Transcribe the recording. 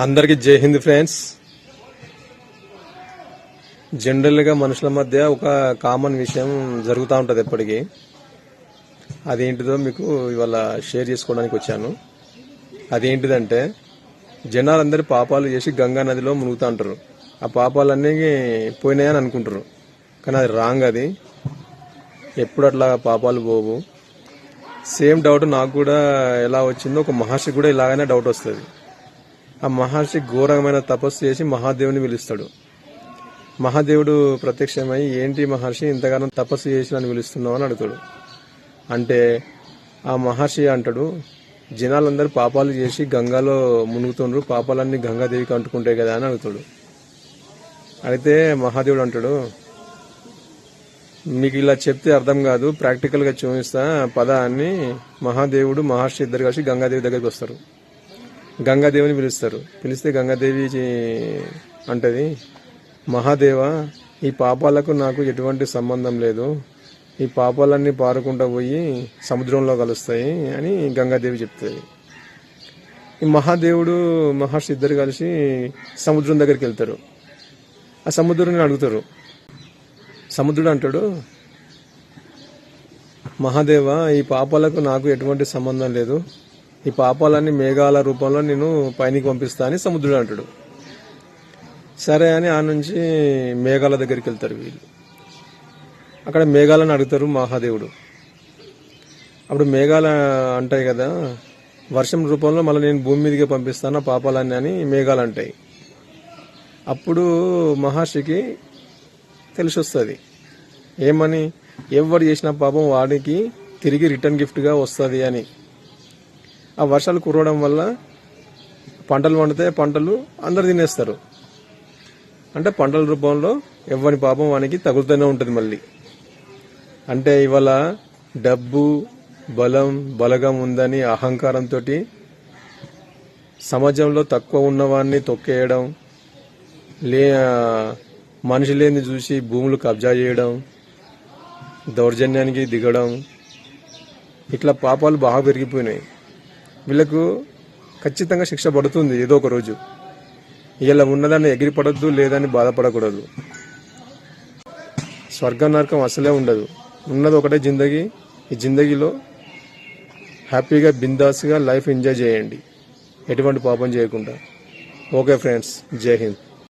అందరికీ జై హింద్ ఫ్రెండ్స్. జనరల్గా మనుషుల మధ్య ఒక కామన్ విషయం జరుగుతూ ఉంటుంది ఎప్పటికీ. అదేంటిదో మీకు ఇవాళ షేర్ చేసుకోవడానికి వచ్చాను. అదేంటిదంటే జనాలందరూ పాపాలు చేసి గంగా నదిలో మునుగుతూ ఉంటారు. ఆ పాపాలన్నీ పోయినాయని అనుకుంటారు, కానీ అది రాంగ్. అది ఎప్పుడు అట్లా పాపాలు పోవు. సేమ్ డౌట్ నాకు కూడా ఎలా వచ్చిందో ఒక మహర్షి కూడా ఇలాగనే డౌట్ వస్తుంది. ఆ మహర్షి ఘోరమైన తపస్సు చేసి మహాదేవుని పిలుస్తాడు. మహాదేవుడు ప్రత్యక్షమై, ఏంటి మహర్షి ఇంతగానో తపస్సు చేసి నన్ను పిలుస్తున్నావు అని అడుగుతాడు. అంటే ఆ మహర్షి అంటాడు, జనాలందరూ పాపాలు చేసి గంగాలో మునుగుతుండ్రు, పాపాలన్నీ గంగాదేవికి అంటుకుంటాయి కదా అని అడుగుతాడు. అయితే మహాదేవుడు అంటాడు, మీకు ఇలా చెప్తే అర్థం కాదు, ప్రాక్టికల్గా చూపిస్తా పద అని మహాదేవుడు మహర్షి ఇద్దరు కలిసి గంగాదేవి దగ్గరికి వస్తారు. గంగాదేవిని పిలుస్తారు. పిలిస్తే గంగాదేవి అంటది, మహాదేవ, ఈ పాపాలకు నాకు ఎటువంటి సంబంధం లేదు, ఈ పాపాలన్నీ పారుకుంటూ పోయి సముద్రంలో కలుస్తాయి అని గంగాదేవి చెప్తుంది. ఈ మహాదేవుడు మహర్షి ఇద్దరు కలిసి సముద్రం దగ్గరికి వెళ్తారు. ఆ సముద్రుని అడుగుతారు. సముద్రుడు అంటాడు, మహాదేవ, ఈ పాపాలకు నాకు ఎటువంటి సంబంధం లేదు, ఈ పాపాలన్నీ మేఘాల రూపంలో నేను పైనకి పంపిస్తా అని సముద్రుడు అంటాడు. సరే అని ఆ నుంచి మేఘాల దగ్గరికి వెళ్తారు వీళ్ళు. అక్కడ మేఘాలను అడుగుతారు మహాదేవుడు. అప్పుడు మేఘాలు అంటాయి కదా, వర్షం రూపంలో మళ్ళీ నేను భూమి మీదకే పంపిస్తాను పాపాలన్నీ అని మేఘాలు అంటాయి. అప్పుడు మహర్షికి తెలిసి వస్తుంది ఏమని, ఎవరు చేసిన పాపం వాడికి తిరిగి రిటర్న్ గిఫ్ట్గా వస్తుంది అని. ఆ వర్షాలు కురవడం వల్ల పంటలు పండితే పంటలు అందరు తినేస్తారు. అంటే పంటల రూపంలో ఎవరి పాపం వానికి తగులుతూనే ఉంటుంది మళ్ళీ. అంటే ఇవాళ డబ్బు, బలం, బలగం ఉందని అహంకారంతో సమాజంలో తక్కువ ఉన్నవాడిని తొక్కేయడం, మనిషి లేని చూసి భూములు కబ్జా చేయడం, దౌర్జన్యానికి దిగడం, ఇట్లా పాపాలు బాగా పెరిగిపోయినాయి. వీళ్ళకు ఖచ్చితంగా శిక్ష పడుతుంది ఏదో ఒక రోజు. ఇలా ఉన్నదాన్ని ఎగిరిపడద్దు, లేదని బాధపడకూడదు. స్వర్గం నరకం అసలే ఉండదు. ఉన్నది ఒకటే జిందగీ. ఈ జిందగీలో హ్యాపీగా బిందాస్గా లైఫ్ ఎంజాయ్ చేయండి, ఎటువంటి పాపం చేయకుండా. ఓకే ఫ్రెండ్స్, జై హింద్.